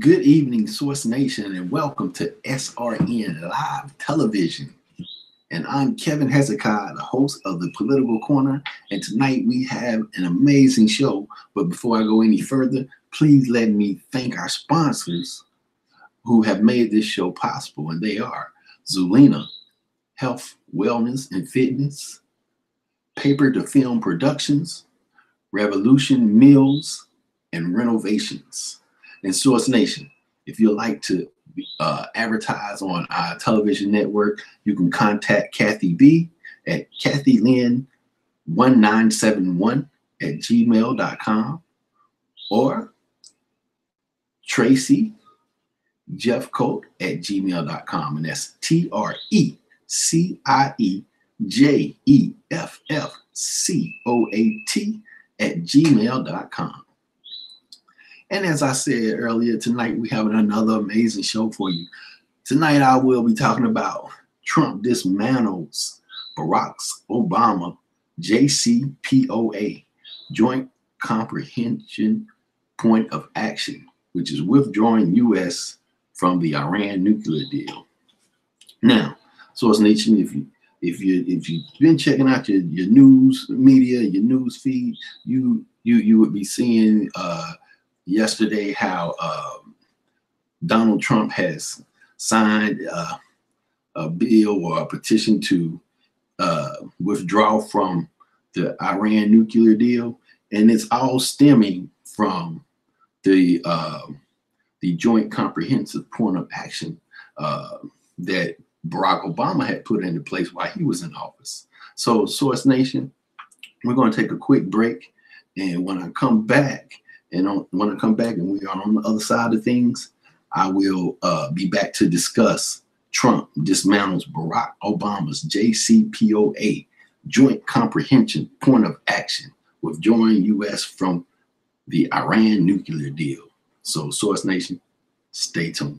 Good evening, Source Nation, and welcome to SRN Live Television. And I'm Kevin Hezekiah, the host of the Political Corner. And tonight we have an amazing show. But before I go any further, please let me thank our sponsors who have made this show possible. And they are Zulina Health, Wellness, and Fitness, Paper to Film Productions, Revolution Meals, and Renovations. And Source Nation, if you'd like to advertise on our television network, you can contact Kathy B at kathylynn1971@gmail.com or Tracy Jeffcoat@gmail.com. And that's TRECIEJEFFCOAT@gmail.com. And as I said earlier, tonight we have another amazing show for you. Tonight I will be talking about Trump dismantles Barack Obama JCPOA, Joint Comprehension Point of Action, which is withdrawing U.S. from the Iran nuclear deal. Now, Source Nation, if you've been checking out your news media, your news feed, you would be seeing yesterday how Donald Trump has signed a bill or a petition to withdraw from the Iran nuclear deal, and it's all stemming from the Joint Comprehensive Point of Action that Barack Obama had put into place while he was in office. So, Source Nation, we're going to take a quick break, and when I come back, and we are on the other side of things, I will be back to discuss Trump dismantles Barack Obama's JCPOA, Joint Comprehension Point of Action, withdrawing U.S. from the Iran nuclear deal. So, Source Nation, stay tuned.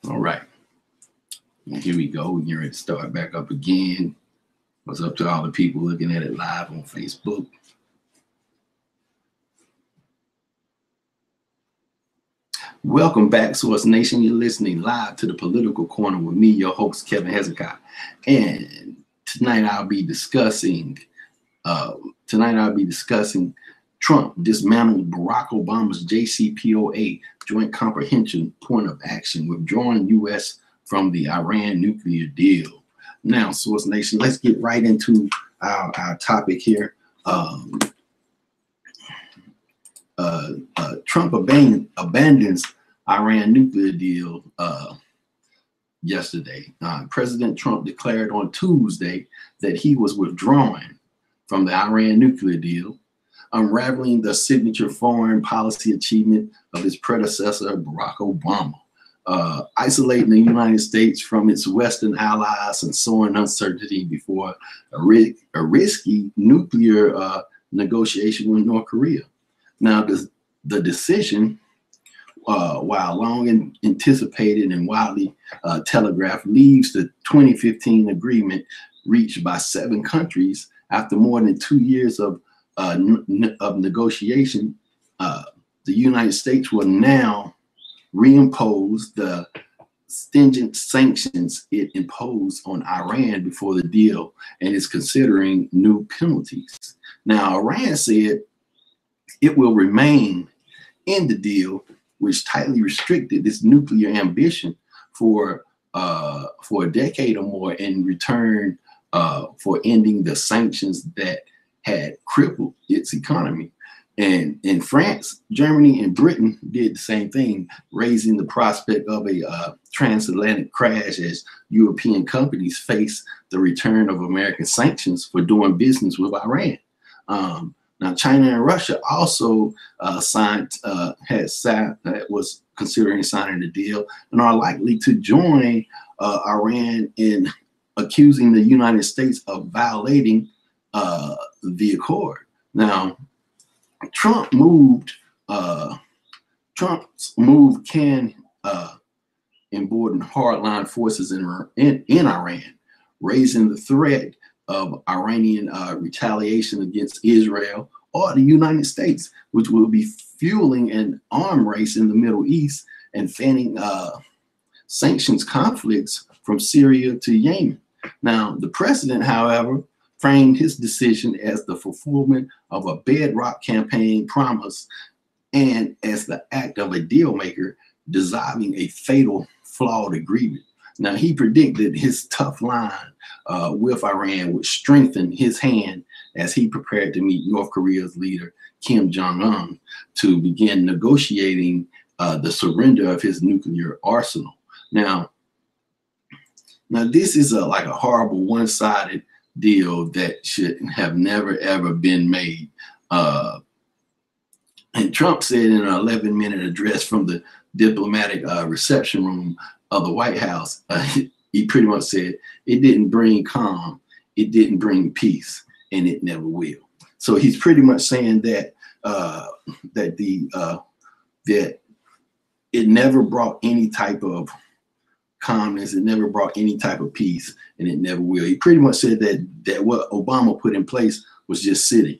All right, and here we go. We're going to start back up again. What's up to all the people looking at it live on Facebook? Welcome back, Source Nation. You're listening live to the Political Corner with me, your host, Kevin Hezekiah. And tonight I'll be discussing Trump dismantled Barack Obama's JCPOA, Joint Comprehension Point of Action, withdrawing U.S. from the Iran nuclear deal. Now, Source Nation, let's get right into our topic here. Trump abandons Iran nuclear deal yesterday. President Trump declared on Tuesday that he was withdrawing from the Iran nuclear deal, unraveling the signature foreign policy achievement of his predecessor, Barack Obama, isolating the United States from its Western allies and sowing uncertainty before a risky nuclear negotiation with North Korea. Now, the decision, while long anticipated and widely telegraphed, leaves the 2015 agreement reached by 7 countries after more than 2 years of negotiation. The United States will now reimpose the stringent sanctions it imposed on Iran before the deal and is considering new penalties. Now, Iran said it will remain in the deal, which tightly restricted its nuclear ambition for a decade or more in return for ending the sanctions that had crippled its economy. And in France, Germany, and Britain did the same thing, raising the prospect of a transatlantic crash as European companies face the return of American sanctions for doing business with Iran. Now, China and Russia also was considering signing the deal and are likely to join Iran in accusing the United States of violating the accord. Now, Trump's move can emboldened hardline forces in Iran, raising the threat of Iranian retaliation against Israel or the United States, which will be fueling an arms race in the Middle East and fanning sanctions conflicts from Syria to Yemen. Now, the president, however, framed his decision as the fulfillment of a bedrock campaign promise and as the act of a deal maker dissolving a fatal, flawed agreement. Now, he predicted his tough line with Iran would strengthen his hand as he prepared to meet North Korea's leader, Kim Jong-un, to begin negotiating the surrender of his nuclear arsenal. Now this is like a horrible one-sided deal that should have never, ever been made. And Trump said in an 11-minute address from the diplomatic reception room of the White House, he pretty much said, it didn't bring calm, it didn't bring peace, and it never will. So he's pretty much saying that that it never brought any type of calmness, it never brought any type of peace, and it never will. He pretty much said that what Obama put in place was just sitting.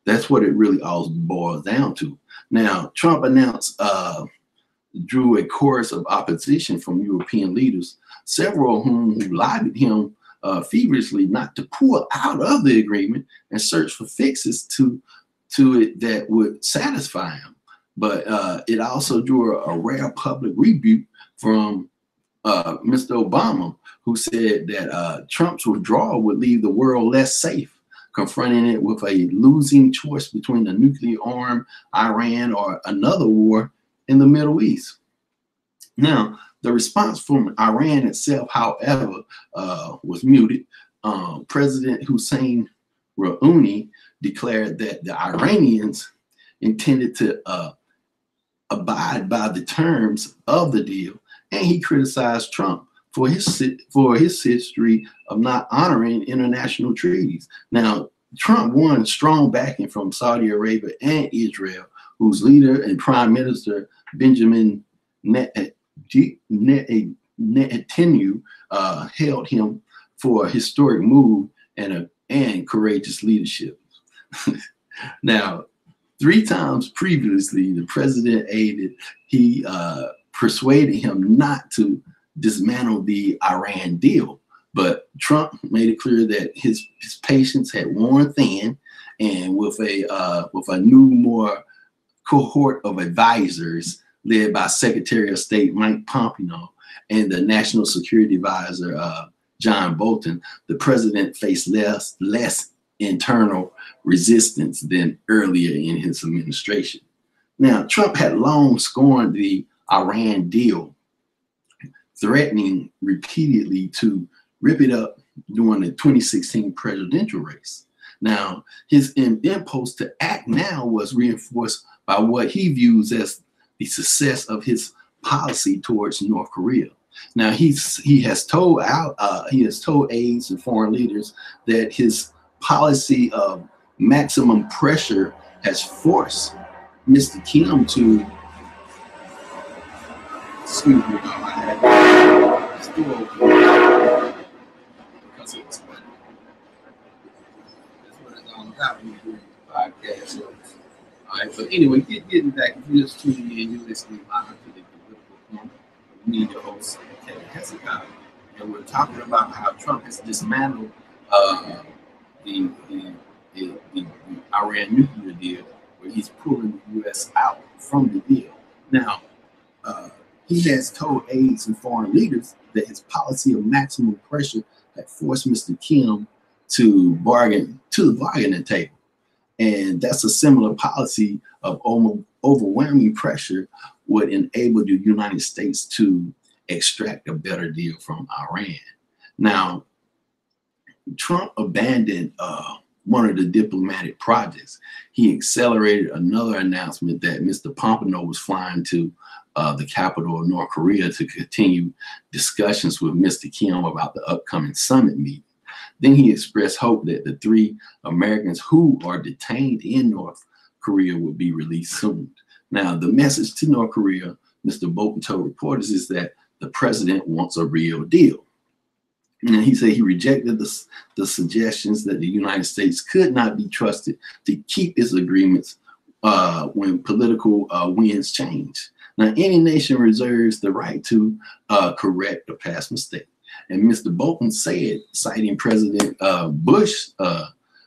That's what it really all boils down to. Now, Trump announced, drew a chorus of opposition from European leaders, several of whom lobbied him feverishly not to pull out of the agreement and search for fixes to it that would satisfy him. But it also drew a rare public rebuke from Mr. Obama, who said that Trump's withdrawal would leave the world less safe, confronting it with a losing choice between a nuclear-armed Iran or another war in the Middle East. Now, the response from Iran itself, however, was muted. President Hussein Rouhani declared that the Iranians intended to abide by the terms of the deal, and he criticized Trump for his history of not honoring international treaties. Now, Trump won strong backing from Saudi Arabia and Israel, whose leader and Prime Minister Benjamin Netanyahu hailed him for a historic move and courageous leadership. Now, 3 times previously, the president he persuaded him not to dismantle the Iran deal. But Trump made it clear that his patience had worn thin, and with a new, more cohort of advisors led by Secretary of State Mike Pompeo and the National Security Advisor John Bolton, the president faced less internal resistance than earlier in his administration. Now, Trump had long scorned the Iran deal, threatening repeatedly to rip it up during the 2016 presidential race. Now, his impulse to act now was reinforced by what he views as the success of his policy towards North Korea. Now, he has told aides and foreign leaders that his policy of maximum pressure has forced Mr. Kim to, excuse me, I had the door open because it's that's what it's all about when you're doing the podcast. So, all right, but anyway, getting back, if you're just tuning in, you're listening live to the Political Corner. We need your host, Kevin Hezekiah, and we're talking about how Trump has dismantled the Iran nuclear deal, where he's pulling the U.S. out from the deal. Now, he has told aides and foreign leaders that his policy of maximum pressure had forced Mr. Kim to bargain to the bargaining table. And that's a similar policy of overwhelming pressure would enable the United States to extract a better deal from Iran. Now, Trump abandoned one of the diplomatic projects. He accelerated another announcement that Mr. Pompeo was flying to the capital of North Korea to continue discussions with Mr. Kim about the upcoming summit meeting. Then he expressed hope that the 3 Americans who are detained in North Korea will be released soon. Now, the message to North Korea, Mr. Bolton told reporters, is that the president wants a real deal. And he said he rejected the suggestions that the United States could not be trusted to keep its agreements when political winds change. Now, any nation reserves the right to correct a past mistake. And Mr. Bolton said, citing President Bush,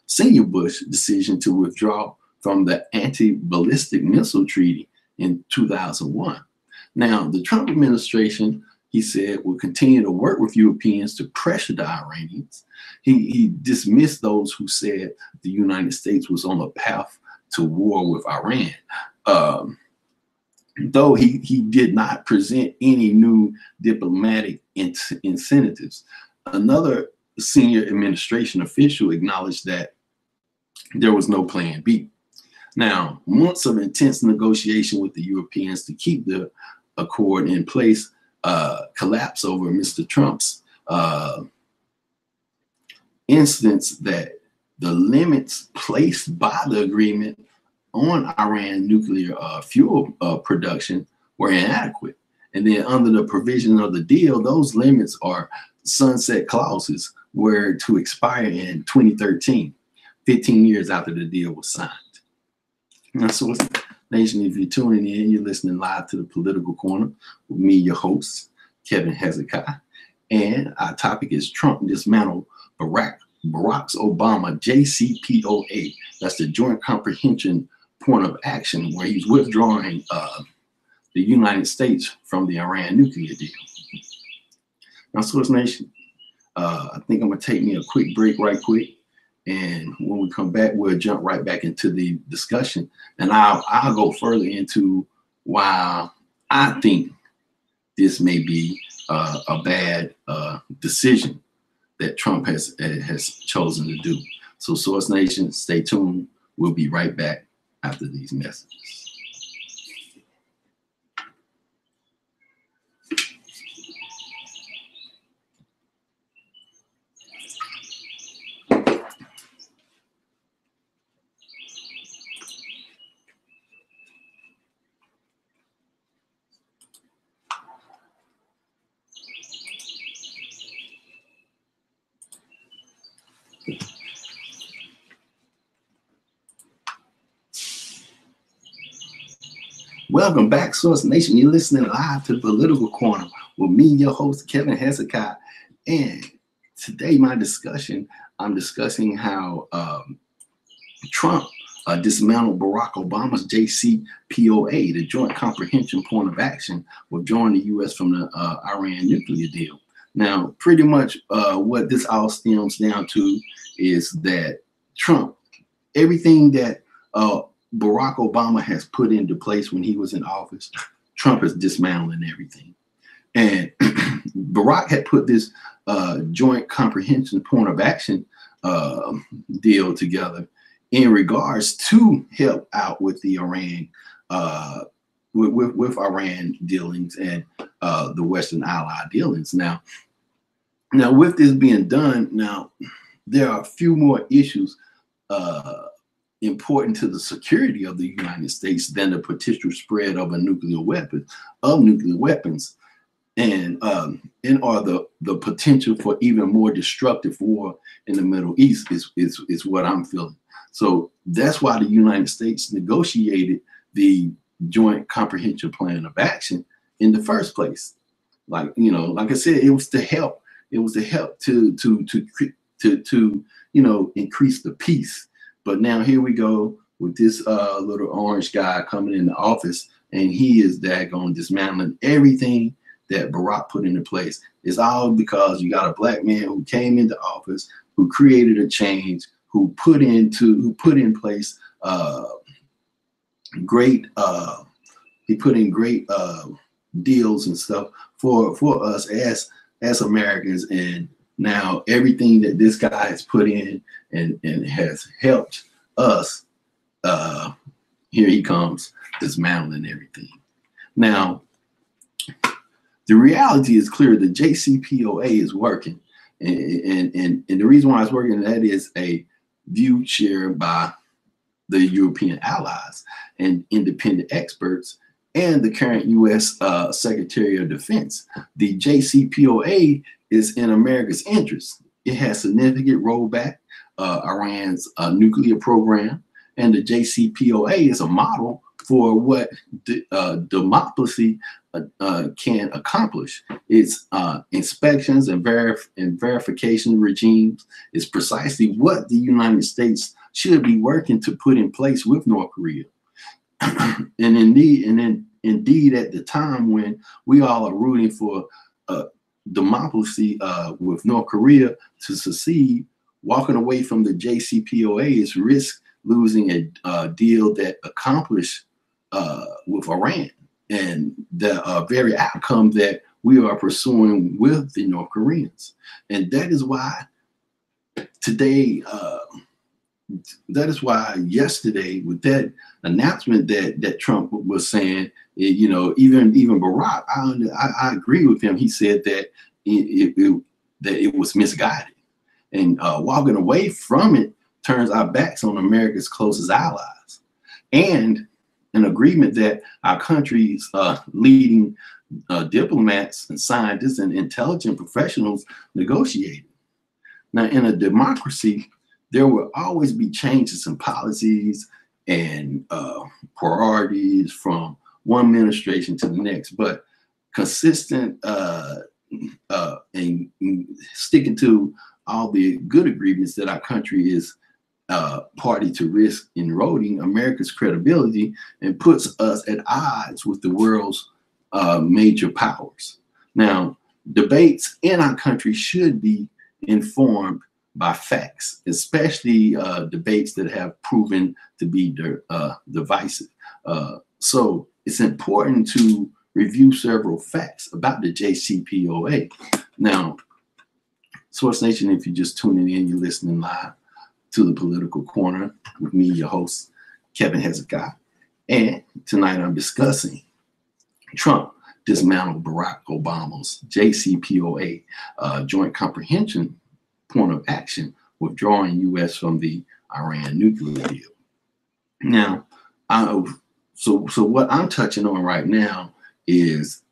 Senior Bush decision to withdraw from the anti-ballistic missile treaty in 2001. Now, the Trump administration, he said, will continue to work with Europeans to pressure the Iranians. He dismissed those who said the United States was on a path to war with Iran. Though he did not present any new diplomatic incentives. Another senior administration official acknowledged that there was no plan B. Now, months of intense negotiation with the Europeans to keep the accord in place collapse over Mr. Trump's instance that the limits placed by the agreement on Iran nuclear fuel production were inadequate. And then under the provision of the deal, those limits are sunset clauses were to expire in 2013, 15 years after the deal was signed. Now, so Nation, if you're tuning in, you're listening live to the Political Corner with me, your host, Kevin Hezekiah. And our topic is Trump dismantled Barack Obama JCPOA. That's the Joint Comprehension Point of Action, where he's withdrawing the United States from the Iran nuclear deal. Now, Source Nation, I think I'm going to take me a quick break right quick. And when we come back, we'll jump right back into the discussion. And I'll go further into why I think this may be a bad decision that Trump has chosen to do. So Source Nation, stay tuned. We'll be right back after these messages. Welcome back, Source Nation. You're listening live to the Political Corner with me, your host, Kevin Hezekiah. And today, I'm discussing how Trump dismantled Barack Obama's JCPOA, the Joint Comprehension Point of Action, withdrawing the U.S. from the Iran nuclear deal. Now, pretty much what this all stems down to is that Trump, everything that Barack Obama has put into place when he was in office, Trump is dismantling everything. And Barack had put this Joint Comprehension Point of Action deal together in regards to help out with the Iran, with Iran dealings and the Western ally dealings. Now, with this being done, now there are a few more issues important to the security of the United States than the potential spread of nuclear weapons, and are the potential for even more destructive war in the Middle East is what I'm feeling. So that's why the United States negotiated the Joint Comprehensive Plan of Action in the first place. Like I said, it was to help. It was to help to increase the peace. But now here we go with this little orange guy coming in the office, and he is daggone dismantling everything that Barack put into place. It's all because you got a black man who came into office, who created a change, who put in place great deals and stuff for us as Americans. And now everything that this guy has put in and has helped us, here he comes dismantling everything. Now, the reality is clear. The JCPOA is working. And the reason why it's working, that is a view shared by the European allies and independent experts and the current U.S. Secretary of Defense. The JCPOA is in America's interest. It has significant rollback Iran's nuclear program, and the JCPOA is a model for what democracy can accomplish. Its inspections and verification regimes is precisely what the United States should be working to put in place with North Korea. and indeed, at the time when we all are rooting for democracy with North Korea to succeed, walking away from the JCPOA is risk losing a deal that accomplished with Iran, and the very outcome that we are pursuing with the North Koreans. And that is why today, yesterday, with that announcement that Trump was saying, you know, even Barack, I agree with him. He said that it was misguided, and walking away from it turns our backs on America's closest allies, and an agreement that our country's leading diplomats and scientists and intelligent professionals negotiated. Now, in a democracy, there will always be changes in policies and priorities from one administration to the next, but consistent and sticking to all the good agreements that our country is party to risk eroding America's credibility and puts us at odds with the world's major powers. Now, debates in our country should be informed by facts, especially debates that have proven to be divisive. So it's important to review several facts about the JCPOA. Now, Source Nation, if you're just tuning in, you're listening live to the Political Corner with me, your host, Kevin Hezekiah. And tonight I'm discussing Trump dismantled Barack Obama's JCPOA joint comprehension point of action, withdrawing U.S. from the Iran nuclear deal. Now, so what I'm touching on right now is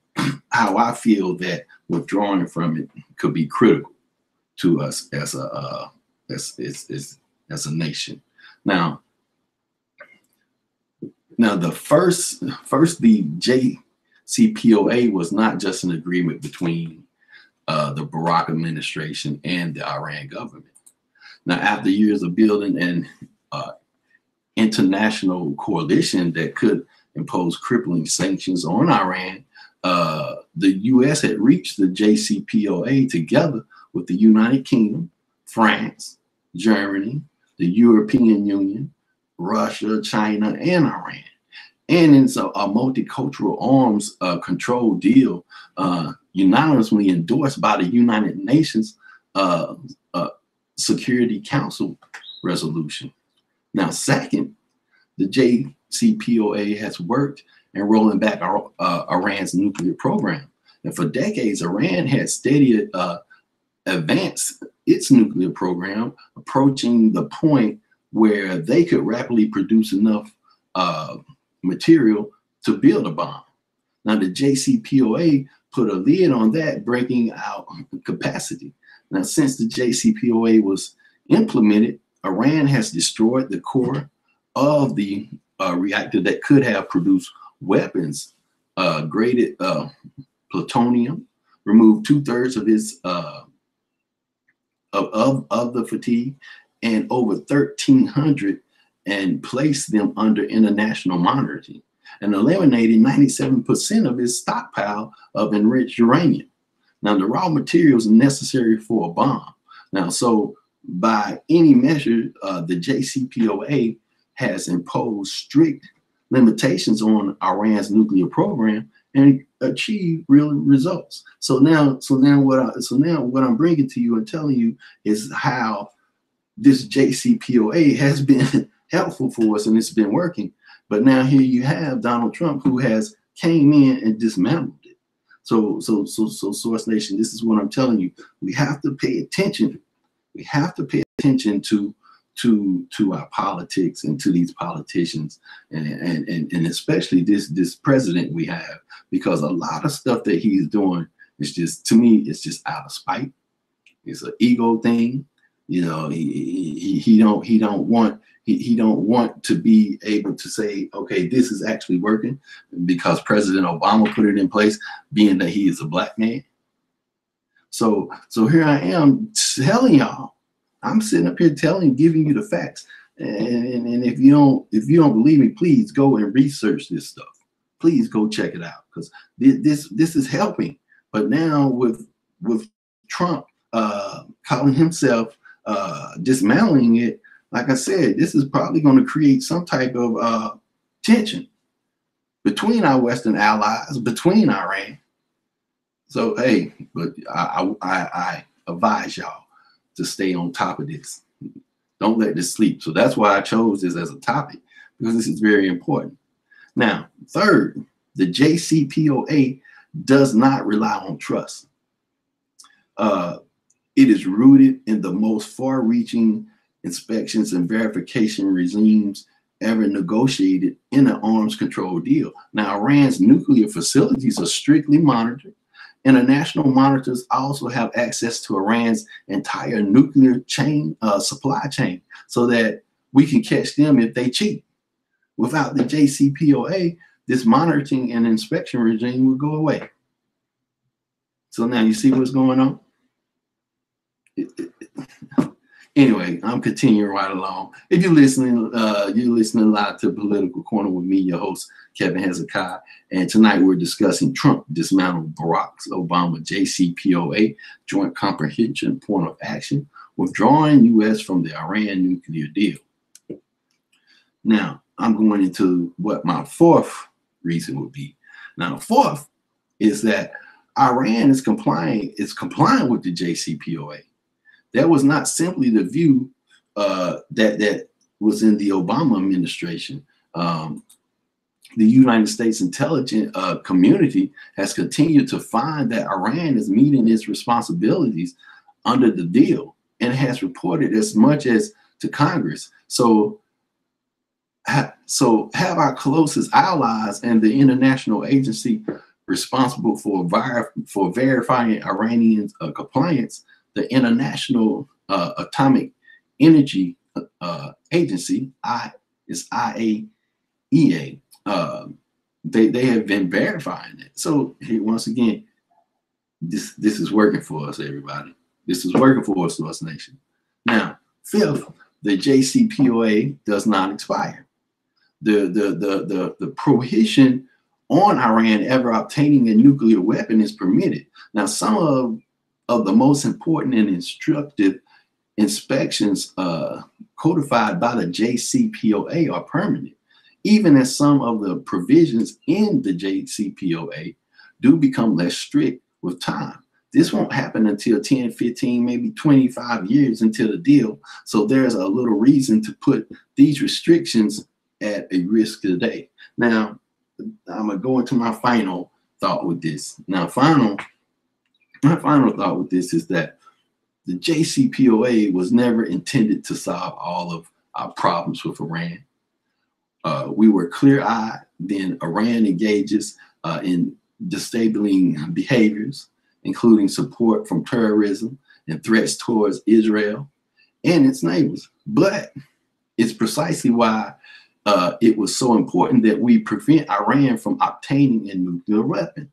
how I feel that withdrawing from it could be critical to us as a nation. Now the first the JCPOA was not just an agreement between the Barack administration and the Iran government. Now, after years of building an international coalition that could impose crippling sanctions on Iran, the U.S. had reached the JCPOA together with the United Kingdom, France, Germany, the European Union, Russia, China, and Iran. And it's a multicultural arms control deal unanimously endorsed by the United Nations Security Council resolution. Now, second, the JCPOA has worked in rolling back Iran's nuclear program. And for decades, Iran had steady advanced its nuclear program, approaching the point where they could rapidly produce enough material to build a bomb. Now, the JCPOA put a lid on that, breaking out capacity. Now, since the JCPOA was implemented, Iran has destroyed the core of the reactor that could have produced weapons, graded plutonium, removed 2/3 of its of the fatigue, and over 1,300, and placed them under international monitoring, and eliminated 97% of its stockpile of enriched uranium. Now, the raw materials necessary for a bomb. Now, so by any measure, the JCPOA has imposed strict limitations on Iran's nuclear program and achieved real results. So now what I'm bringing to you and telling you is how this JCPOA has been helpful for us, and it's been working. But now here you have Donald Trump, who has came in and dismantled it. So Source Nation, this is what I'm telling you. We have to pay attention. We have to pay attention to to our politics and to these politicians, and especially this president we have, because a lot of stuff that he's doing is just, to me, it's just out of spite. It's an ego thing. You know, he don't want to be able to say, okay, this is actually working, because President Obama put it in place, being that he is a black man. So here I am telling y'all, I'm sitting up here giving you the facts. And if you don't believe me, please go and research this stuff. Please go check it out, because this is helping. But now with Trump calling himself dismantling it, like I said, this is probably going to create some type of tension between our Western allies, between Iran. So hey, but I advise y'all to stay on top of this. Don't let this sleep. So that's why I chose this as a topic, because this is very important. Now, third, the JCPOA does not rely on trust. It is rooted in the most far-reaching inspections and verification regimes ever negotiated in an arms control deal. Now, Iran's nuclear facilities are strictly monitored. International monitors also have access to Iran's entire nuclear chain, supply chain, so that we can catch them if they cheat. Without the JCPOA, this monitoring and inspection regime would go away. So now you see what's going on? Anyway, I'm continuing right along. If you're listening live to Political Corner with me, your host, Kevin Hezekiah. And tonight we're discussing Trump dismantled Barack Obama JCPOA, Joint Comprehensive Point of Action, withdrawing U.S. from the Iran nuclear deal. Now, I'm going into what my fourth reason would be. Now, the fourth is that Iran is complying with the JCPOA. That was not simply the view that was in the Obama administration. The United States intelligence community has continued to find that Iran is meeting its responsibilities under the deal, and has reported as much as to Congress. So have our closest allies and the international agency responsible for verifying Iranian compliance, the International Atomic Energy Agency, IAEA, they have been verifying it. So here, once again, this is working for us, everybody. This is working for us, nation. Now, fifth, the JCPOA does not expire. The prohibition on Iran ever obtaining a nuclear weapon is permitted. Now, some of the most important and instructive inspections codified by the JCPOA are permanent, even as some of the provisions in the JCPOA do become less strict with time. This won't happen until 10, 15, maybe 25 years until the deal. So there's a little reason to put these restrictions at a risk today. Now, I'm going to go into my final thought with this. Now, my final thought with this is that the JCPOA was never intended to solve all of our problems with Iran. We were clear-eyed. Then Iran engages in destabilizing behaviors, including support from terrorism and threats towards Israel and its neighbors. But it's precisely why it was so important that we prevent Iran from obtaining a nuclear weapon.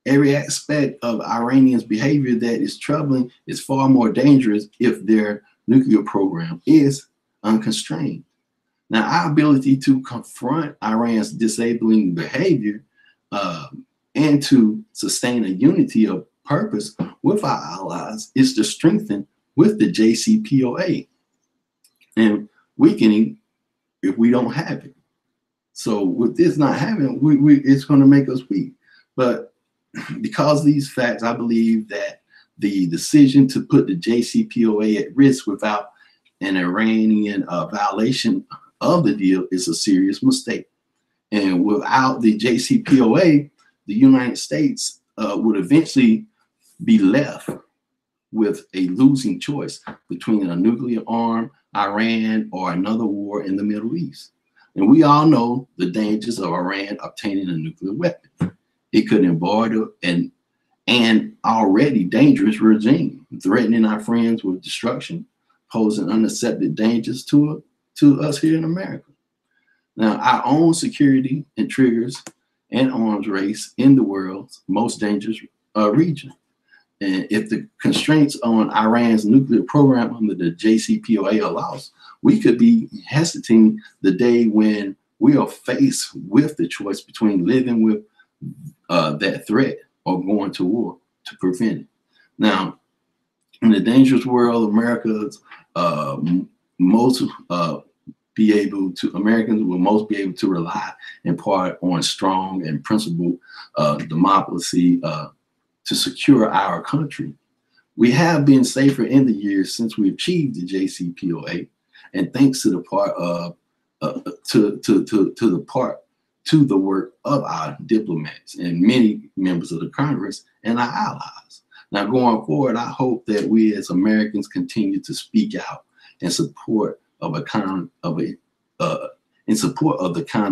Every aspect of Iranians' behavior that is troubling is far more dangerous if their nuclear program is unconstrained. Now, our ability to confront Iran's disabling behavior and to sustain a unity of purpose with our allies is to strengthen with the JCPOA and weakening if we don't have it. So with this not having, it's going to make us weak. But because of these facts, I believe that the decision to put the JCPOA at risk without an Iranian violation of the deal is a serious mistake. And without the JCPOA, the United States would eventually be left with a losing choice between a nuclear armed Iran, or another war in the Middle East. And we all know the dangers of Iran obtaining a nuclear weapon. It could embroider an already dangerous regime, threatening our friends with destruction, posing unaccepted dangers to us here in America. Now, our own security and triggers an arms race in the world's most dangerous region. And if the constraints on Iran's nuclear program under the JCPOA allows, we could be hesitating the day when we are faced with the choice between living with that threat or going to war to prevent it. Now, in the dangerous world, Americans will most be able to rely in part on strong and principled democracy to secure our country. We have been safer in the years since we achieved the JCPOA, and thanks to the part of to the work of our diplomats and many members of the Congress and our allies. Now, going forward, I hope that we as Americans continue to speak out in support of the kind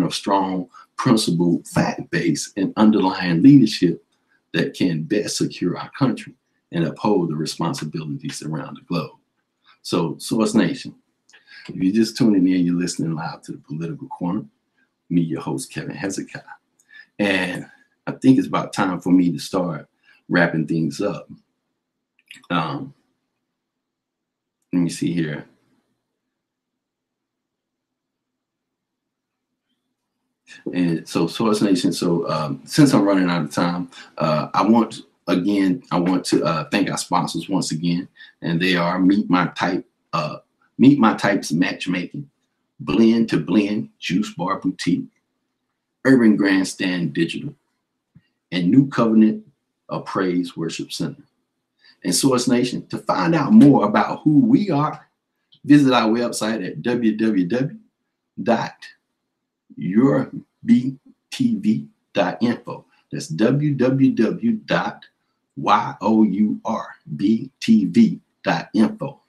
of strong, principled, fact-based, and underlying leadership that can best secure our country and uphold the responsibilities around the globe. So, Source Nation, if you're just tuning in, you're listening live to the Political Corner. Me, your host, Kevin Hezekiah. And I think it's about time for me to start wrapping things up. Let me see here. And so, Source Nation, since I'm running out of time, I want to thank our sponsors once again, and they are Meet My Type's Matchmaking, Blend to Blend Juice Bar Boutique, Urban Grandstand Digital, and New Covenant of Praise Worship Center. And Source Nation, to find out more about who we are, visit our website at www.yourbtv.info. That's www.yourbtv.info.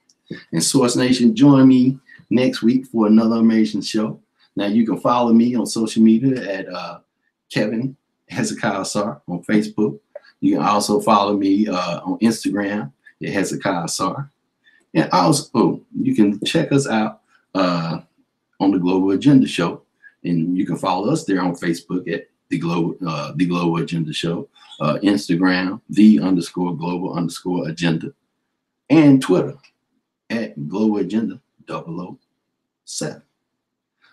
And Source Nation, join me next week for another amazing show. Now, you can follow me on social media at Kevin Hezekiah Sar on Facebook. You can also follow me on Instagram at Hezekiah Sar. And also, you can check us out on the Global Agenda Show. And you can follow us there on Facebook at the Global Agenda Show, Instagram, _global_agenda, and Twitter at Global Agenda 007.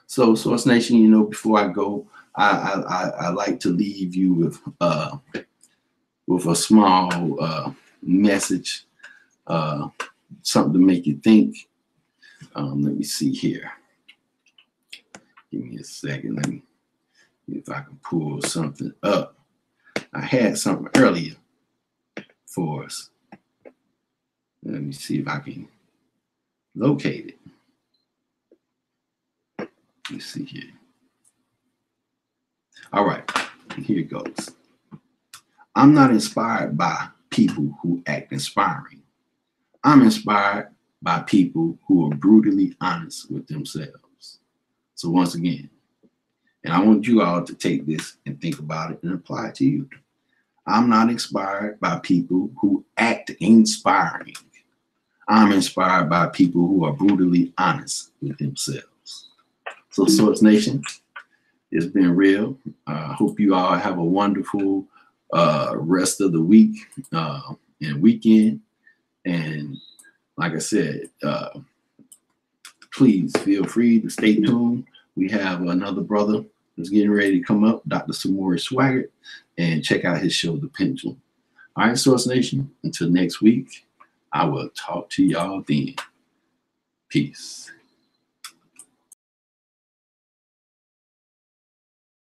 So, Source Nation, before I go, I like to leave you with a small message, something to make you think. Let me see here. Give me a second. Let me see if I can pull something up. I had something earlier for us. Let me see if I can locate it. Let's see here. All right, here it goes. I'm not inspired by people who act inspiring. I'm inspired by people who are brutally honest with themselves. So once again, and I want you all to take this and think about it and apply it to you. I'm not inspired by people who act inspiring. I'm inspired by people who are brutally honest with themselves. So, Source Nation, it's been real. I hope you all have a wonderful rest of the week and weekend. And like I said, please feel free to stay tuned. We have another brother that's getting ready to come up, Dr. Samori Swaggart, and check out his show, The Pendulum. All right, Source Nation, until next week, I will talk to y'all then. Peace.